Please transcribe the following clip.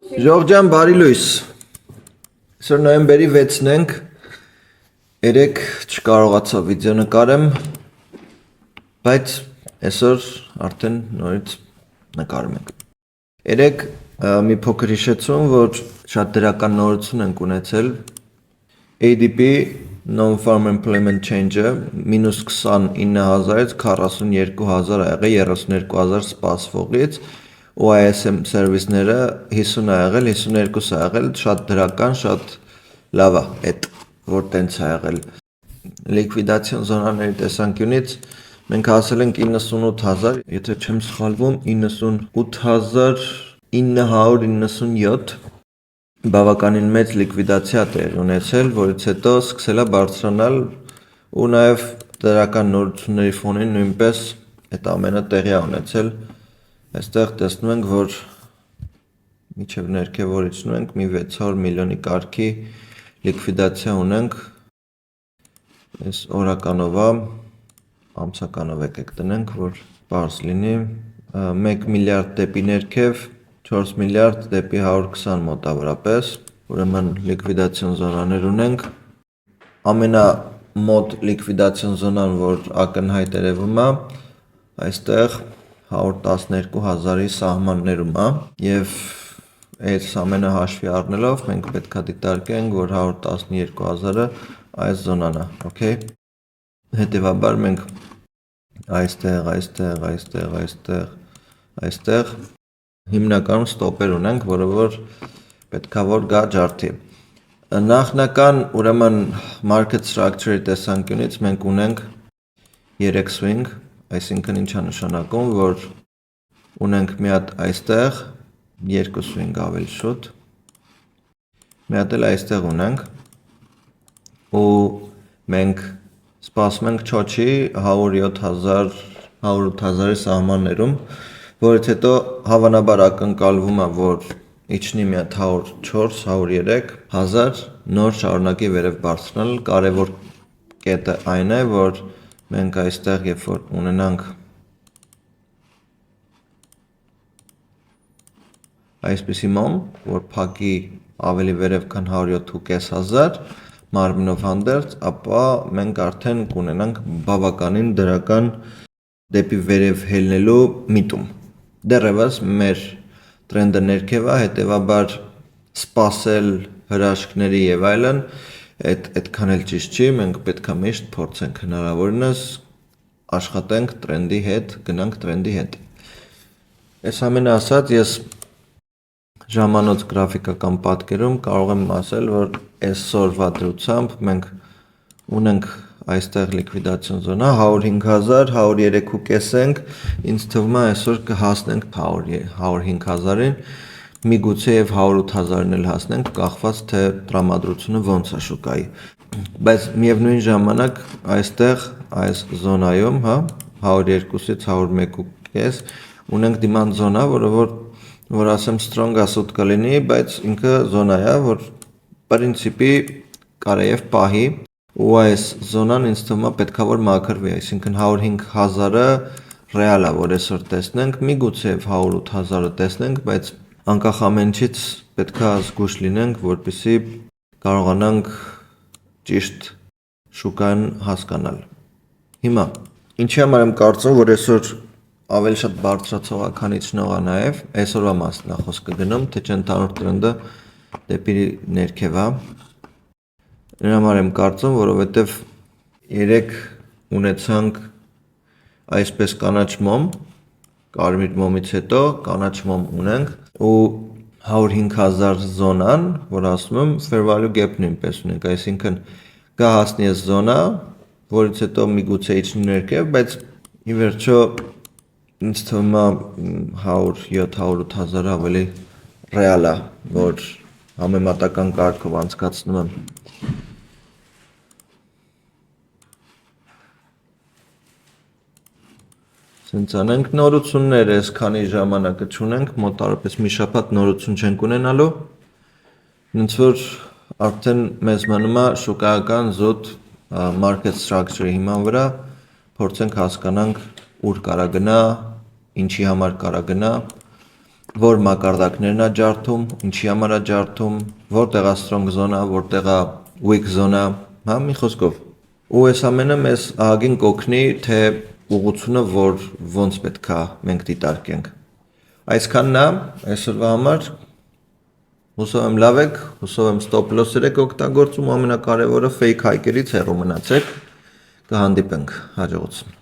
Ժողջան, բարի լույս։ Այսօր նոյեմբերի 6-ն ենք, երեք չկարողացա վիդեո նկարեմ, բայց այսօր արդեն նորից նկարում ենք։ Երեք մի փոքր հիշեցում, որ շատ դրական նորություն ենք ունեցել, ADP Non-Farm Employment Change-ը մինուս 29,000-ից 42,000 ա եղել 32,000 սպասվողից, ու ISM սերվիսները 50 ա եղել, 52 ա եղել, շատ դրական, շատ լավ է այդ, որ տենց ա եղել։ Լիկվիդացիոն զոնաների տեսանկյունից մենք հասել ենք 98,000, եթե չեմ սխալվում, 98,997 բավականին մեծ լիկվիդացիա տեղի ունեցել, որից հետո սկսել է բարձրանալ ու նաև դրական նորությունների ֆոնին նույնպես այդ ամենը տեղի է ունեցել։ Այստեղ տեսնում ենք, որ միջև ներքևորիցնում ենք մի 600 միլիոնի կարգի լիկվիդացիա ունենք, այս օրականով է, ամսականով եկեք տնենք, որ պարզ լինի, 1 միլիարդ դեպի ներքև, 4 միլիարդ դեպի 120 մոտավորապես, ուրեմն լիկվիդացիոն զոնաներ ունենք, ամենամոտ լիկվիդացիոն զոնան, որ ակնհայտ երևում է, այստեղ 112,000-ի սահմաններում է, և այս ամենը հաշվի առնելով մենք պետք է դիտարկենք, որ 112,000-ը այս զոնան է, okay? Հետևաբար մենք այստեղ հիմնականում ստոպեր ունենք, որը որ պետքա որ գա ջարդի։ Նախնական ուրեմն market structure-ի տեսանկյունից մենք ունենք 3 swing, այսինքն ինչ է նշանակում, որ ունենք մի հատ այստեղ, 2 swing ավելի շուտ, մի հատ էլ այստեղ ունենք, ու մենք սպասում ենք չոչի 107,000-ի սահմաններում, որից հետո հավանաբար ակնկալվում է, որ իջնի մի հատ 104-103,000, նոր շարունակի վերև բարձրանալ, կարևոր կետը այն է, որ մենք այստեղ երբ որ ունենանք այսպիսի մոմ, որ փակի ավելի վերև քան 107,500 մարմնով հանդերձ, ապա մենք արդեն կունենանք բավականին դրական դեպի վերև հելնելու միտում։ Դեռևս մեր տրենդը ներքև է, հետևաբար սպասել հրաշքների եւ այլն, այդքան էլ ճիշտ չի, մենք պետք է միշտ փորձենք հնարավորինս աշխատենք տրենդի հետ, գնանք տրենդի հետ։ Այս ամենը ասած, ես ժամանոց գրաֆիկական պատկերում կարող եմ ասել, որ այսօրվա դրությամբ մենք ունենք այստեղ լիկվիդացիոն զոնա 105,000, 103,5 ենք, ինձ թվում է այսօր կհասնենք 105,000-ին, միգուցե եւ 108,000-ին էլ հասնենք, կախված թե տրամադրությունը ոնց է շուկայի։ Բայց միևնույն ժամանակ այստեղ այս զոնայում, 102-ից 101,5 ունենք դիմանդ զոնա, որ ասեմ strong ասոտ կլինի, բայց ինքը զոնա է, որ պրինցիպի կարեև պահի, ու այս զոնան ինձ թվում է պետքա որ մաքրվի, այսինքն 105,000-ը ռեալ է, որ այսօր տեսնենք, միգուցե 108,000-ը տեսնենք, բայց անկախ ամենից պետքա զգույշ լինենք, որպեսզի կարողանանք ճիշտ շուկան հասկանալ։ Հիմա, ինչի համար եմ կարծում, որ այսօր ավելի շատ բարձրացողականիչնող է նաև, այսօրվա մասն է խոսքը գնում, թե չէ ընդհանուր տրենդը դեպի ներքև է։ Նրա համար եմ կարծում, որովհետև երեք ունեցանք այսպես կանաչ մոմ, կարմիր մոմից հետո կանաչ մոմ ունենք ու 105,000 զոնան, որ ասում եմ fair value gap նույնպես ունենք, այսինքն գա հասնի այս զոնա, որից հետո միգուցե իջնի ներքև, բայց ի վերջո ինձ թվում է 107-108,000 ավելի ռեալ է, որ համեմատական կարգով անցկացնում եմ։ Սենց անենք նորություններ, այս քանի ժամանակը չունենք, մոտարապես մի շաբաթ նորություն չենք ունենալու, ինձ որ արդեն մեզ մնում է շուկայական զուտ market structure-ի հիման վրա, փորձենք հասկանանք ուր կարա գնա, ինչի համար կարա գնա, որ մակարդակներն է ջարդում, ինչի համար է ջարդում, որտեղ է strong zone-ը, որտեղ է weak zone-ը, հա, մի խոսքով։ Ու այս ամենը մեզ ահագին կօգնի, թե ուղղությունը, որ ոնց պետք է մենք դիտարկենք։ Այսքանն է այսօրվա համար։ Հուսով եմ լավ եք, հուսով եմ stop loss-եր եք օգտագործում, ամենակարևորը fake hike-երից հեռու մնացեք, կհանդիպենք հաջողություն։